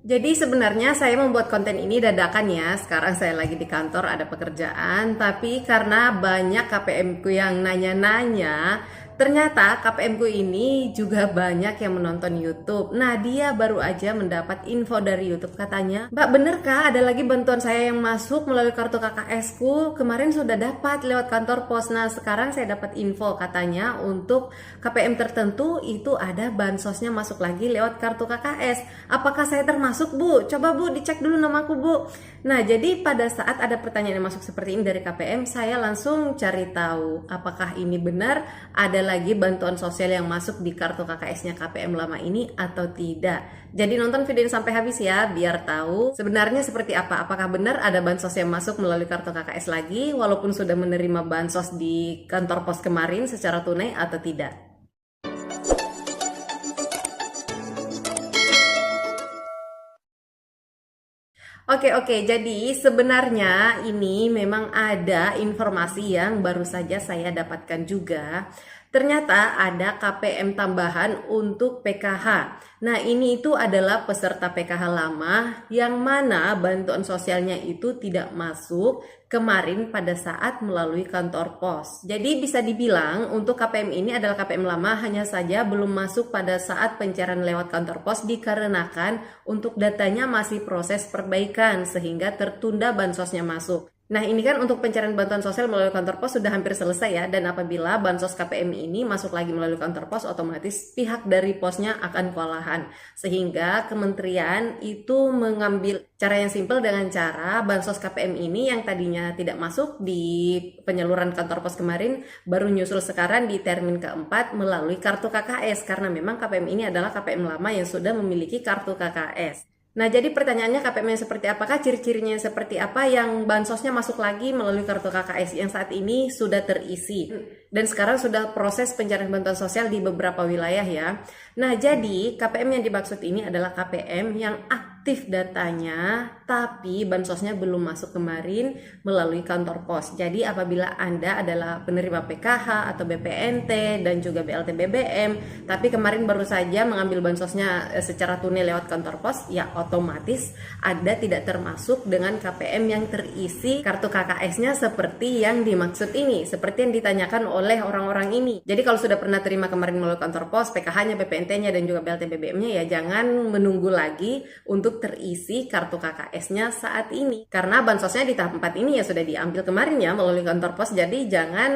Jadi sebenarnya saya membuat konten ini dadakan ya. Sekarang saya lagi di kantor ada pekerjaan, tapi karena banyak KPM ku yang nanya-nanya, ternyata KPM ku ini juga banyak yang menonton YouTube. Nah, dia baru aja mendapat info dari YouTube katanya, "Mbak, bener kah ada lagi bantuan saya yang masuk melalui kartu KKS ku? Kemarin sudah dapat lewat kantor pos. Nah, sekarang saya dapat info katanya untuk KPM tertentu itu ada bansosnya masuk lagi lewat kartu KKS. Apakah saya termasuk, Bu? Coba Bu dicek dulu namaku, Bu." Nah, jadi pada saat ada pertanyaan yang masuk seperti ini dari KPM, saya langsung cari tahu apakah ini benar ada lagi bantuan sosial yang masuk di kartu KKS-nya KPM lama ini atau tidak. Jadi nonton video ini sampai habis ya, biar tahu sebenarnya seperti apa. Apakah benar ada bansos yang masuk melalui kartu KKS lagi walaupun sudah menerima bansos di kantor pos kemarin secara tunai atau tidak. Oke, jadi sebenarnya ini memang ada informasi yang baru saja saya dapatkan juga. Ternyata ada KPM tambahan untuk PKH. Nah, ini itu adalah peserta PKH lama yang mana bantuan sosialnya itu tidak masuk kemarin pada saat melalui kantor pos. Jadi bisa dibilang untuk KPM ini adalah KPM lama, hanya saja belum masuk pada saat pencairan lewat kantor pos dikarenakan untuk datanya masih proses perbaikan sehingga tertunda bansosnya masuk. Nah, ini kan untuk pencairan bantuan sosial melalui kantor pos sudah hampir selesai ya, dan apabila bansos KPM ini masuk lagi melalui kantor pos, otomatis pihak dari posnya akan kewalahan. Sehingga kementerian itu mengambil cara yang simpel dengan cara bansos KPM ini yang tadinya tidak masuk di penyaluran kantor pos kemarin, baru nyusul sekarang di termin keempat melalui kartu KKS, karena memang KPM ini adalah KPM lama yang sudah memiliki kartu KKS. Nah, jadi pertanyaannya KPM yang seperti apakah, ciri-cirinya seperti apa yang bansosnya masuk lagi melalui kartu KKS yang saat ini sudah terisi. Dan sekarang sudah proses pencarian bantuan sosial di beberapa wilayah ya. Nah, jadi KPM yang dimaksud ini adalah KPM yang aktif datanya, tapi bansosnya belum masuk kemarin melalui kantor pos. Jadi apabila Anda adalah penerima PKH atau BPNT dan juga BLT BBM, tapi kemarin baru saja mengambil bansosnya secara tunai lewat kantor pos, ya otomatis Anda tidak termasuk dengan KPM yang terisi kartu KKS-nya seperti yang dimaksud ini, seperti yang ditanyakan oleh orang-orang ini. Jadi kalau sudah pernah terima kemarin melalui kantor pos, PKH-nya, BPNT-nya, dan juga BLT BBM-nya, ya jangan menunggu lagi untuk terisi kartu KKS-nya saat ini. Karena bansosnya di tahap 4 ini ya sudah diambil kemarin ya melalui kantor pos, jadi jangan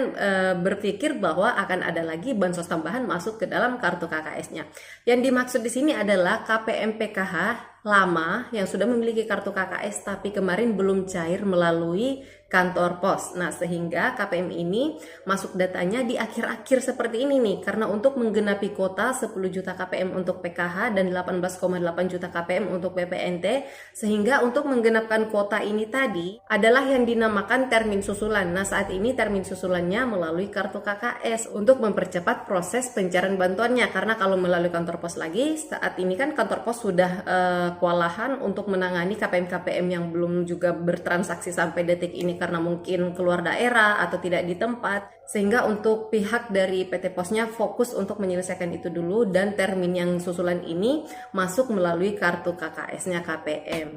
berpikir bahwa akan ada lagi bansos tambahan masuk ke dalam kartu KKS-nya. Yang dimaksud di sini adalah KPM PKH lama yang sudah memiliki kartu KKS tapi kemarin belum cair melalui kantor pos. Nah, sehingga KPM ini masuk datanya di akhir-akhir seperti ini nih, karena untuk menggenapi kuota 10 juta KPM untuk PKH dan 18,8 juta KPM untuk BPNT, sehingga untuk menggenapkan kuota ini tadi adalah yang dinamakan termin susulan. Nah, saat ini termin susulannya melalui kartu KKS untuk mempercepat proses pencairan bantuannya, karena kalau melalui kantor pos lagi, saat ini kan kantor pos sudah kewalahan untuk menangani KPM-KPM yang belum juga bertransaksi sampai detik ini karena mungkin keluar daerah atau tidak di tempat, sehingga untuk pihak dari PT Posnya fokus untuk menyelesaikan itu dulu dan termin yang susulan ini masuk melalui kartu KKS-nya KPM.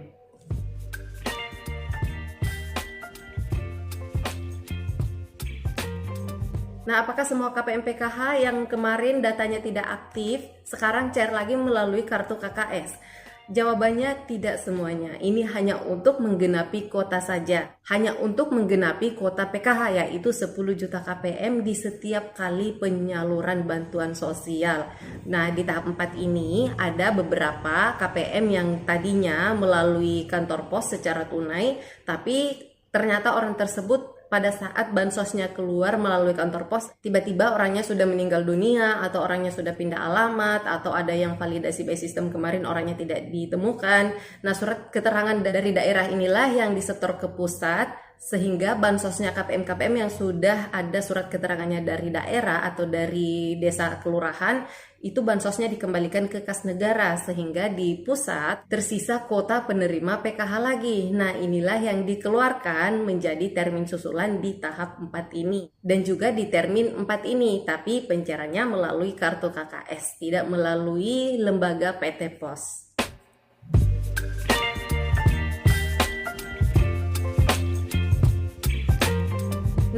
Nah, apakah semua KPM PKH yang kemarin datanya tidak aktif sekarang cair lagi melalui kartu KKS? Jawabannya tidak semuanya. Ini hanya untuk menggenapi kuota saja. Hanya untuk menggenapi kuota PKH, yaitu 10 juta KPM di setiap kali penyaluran bantuan sosial. Nah, di tahap 4 ini ada beberapa KPM yang tadinya melalui kantor pos secara tunai, tapi ternyata orang tersebut pada saat bansosnya keluar melalui kantor pos, tiba-tiba orangnya sudah meninggal dunia, atau orangnya sudah pindah alamat, atau ada yang validasi by sistem kemarin orangnya tidak ditemukan. Nah, surat keterangan dari daerah inilah yang disetor ke pusat, sehingga bansosnya KPM-KPM yang sudah ada surat keterangannya dari daerah atau dari desa kelurahan, itu bansosnya dikembalikan ke kas negara, sehingga di pusat tersisa kuota penerima PKH lagi. Nah, inilah yang dikeluarkan menjadi termin susulan di tahap 4 ini. Dan juga di termin 4 ini, tapi pencairannya melalui kartu KKS, tidak melalui lembaga PT Pos.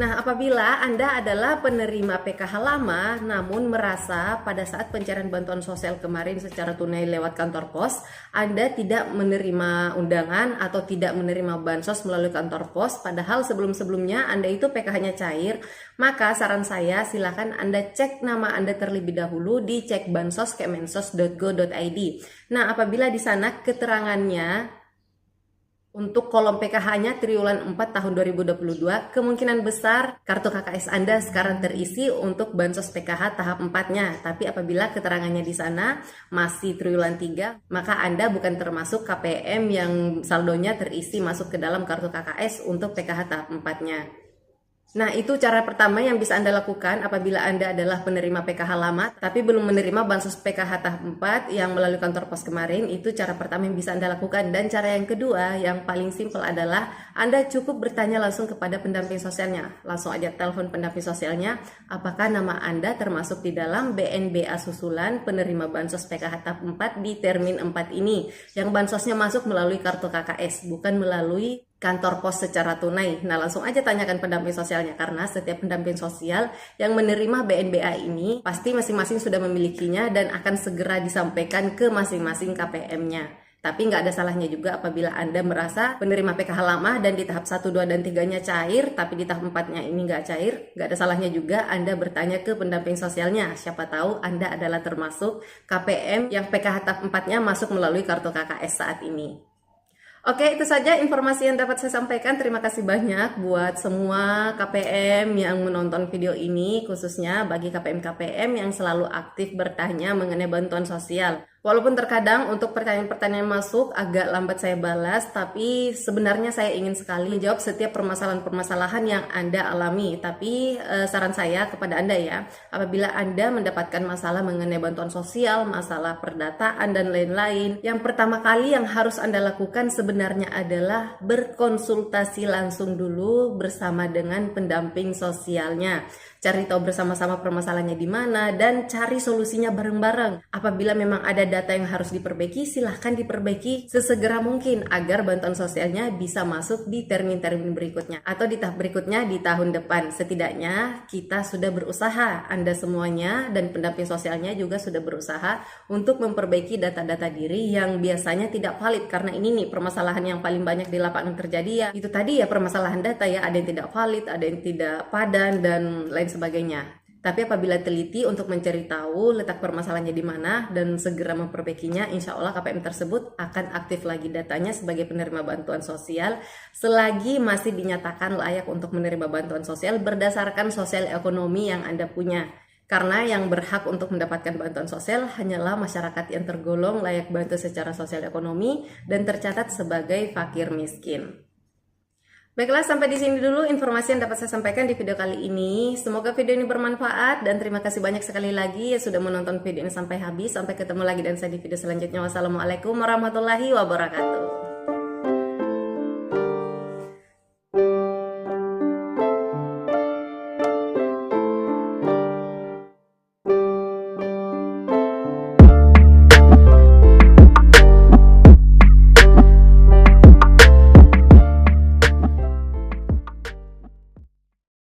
Nah, apabila Anda adalah penerima PKH lama namun merasa pada saat pencairan bantuan sosial kemarin secara tunai lewat kantor pos, Anda tidak menerima undangan atau tidak menerima bansos melalui kantor pos, padahal sebelum-sebelumnya Anda itu PKH-nya cair, maka saran saya silakan Anda cek nama Anda terlebih dahulu di cekbansos.kemensos.go.id. Nah, apabila di sana keterangannya untuk kolom PKH-nya triwulan 4 tahun 2022, kemungkinan besar kartu KKS Anda sekarang terisi untuk bansos PKH tahap 4-nya. Tapi apabila keterangannya di sana masih triwulan 3, maka Anda bukan termasuk KPM yang saldonya terisi masuk ke dalam kartu KKS untuk PKH tahap 4-nya. Nah, itu cara pertama yang bisa Anda lakukan apabila Anda adalah penerima PKH lama tapi belum menerima bansos PKH tahap 4 yang melalui kantor pos kemarin. Itu cara pertama yang bisa Anda lakukan. Dan cara yang kedua yang paling simpel adalah Anda cukup bertanya langsung kepada pendamping sosialnya. Langsung aja telepon pendamping sosialnya, apakah nama Anda termasuk di dalam BNBA susulan penerima bansos PKH tahap 4 di termin 4 ini, yang bansosnya masuk melalui kartu KKS, bukan melalui kantor pos secara tunai. Nah, langsung aja tanyakan pendamping sosialnya, karena setiap pendamping sosial yang menerima BNBA ini pasti masing-masing sudah memilikinya dan akan segera disampaikan ke masing-masing KPM-nya. Tapi nggak ada salahnya juga apabila Anda merasa penerima PKH lama dan di tahap 1, 2, dan 3-nya cair, tapi di tahap 4-nya ini nggak cair, nggak ada salahnya juga Anda bertanya ke pendamping sosialnya. Siapa tahu Anda adalah termasuk KPM yang PKH tahap 4-nya masuk melalui kartu KKS saat ini. Oke, itu saja informasi yang dapat saya sampaikan. Terima kasih banyak buat semua KPM yang menonton video ini, khususnya bagi KPM-KPM yang selalu aktif bertanya mengenai bantuan sosial. Walaupun terkadang untuk pertanyaan-pertanyaan masuk agak lambat saya balas, tapi sebenarnya saya ingin sekali menjawab setiap permasalahan-permasalahan yang Anda alami. Tapi saran saya kepada Anda ya, apabila Anda mendapatkan masalah mengenai bantuan sosial, masalah perdataan, dan lain-lain, yang pertama kali yang harus Anda lakukan sebenarnya adalah berkonsultasi langsung dulu bersama dengan pendamping sosialnya. Cari tahu bersama-sama permasalahannya di mana dan cari solusinya bareng-bareng. Apabila memang ada data yang harus diperbaiki, silahkan diperbaiki sesegera mungkin agar bantuan sosialnya bisa masuk di termin-termin berikutnya atau di tahap berikutnya di tahun depan. Setidaknya kita sudah berusaha, Anda semuanya dan pendamping sosialnya juga sudah berusaha untuk memperbaiki data-data diri yang biasanya tidak valid, karena ini nih permasalahan yang paling banyak di lapangan terjadi ya. Itu tadi ya, permasalahan data ya, ada yang tidak valid, ada yang tidak padan dan lain sebagainya. Tapi apabila teliti untuk mencari tahu letak permasalahannya di mana dan segera memperbaikinya, insya Allah KPM tersebut akan aktif lagi datanya sebagai penerima bantuan sosial selagi masih dinyatakan layak untuk menerima bantuan sosial berdasarkan sosial ekonomi yang Anda punya. Karena yang berhak untuk mendapatkan bantuan sosial hanyalah masyarakat yang tergolong layak bantu secara sosial ekonomi dan tercatat sebagai fakir miskin. Baiklah, sampai di sini dulu informasi yang dapat saya sampaikan di video kali ini. Semoga video ini bermanfaat dan terima kasih banyak sekali lagi yang sudah menonton video ini sampai habis. Sampai ketemu lagi dan saya di video selanjutnya. Wassalamualaikum warahmatullahi wabarakatuh.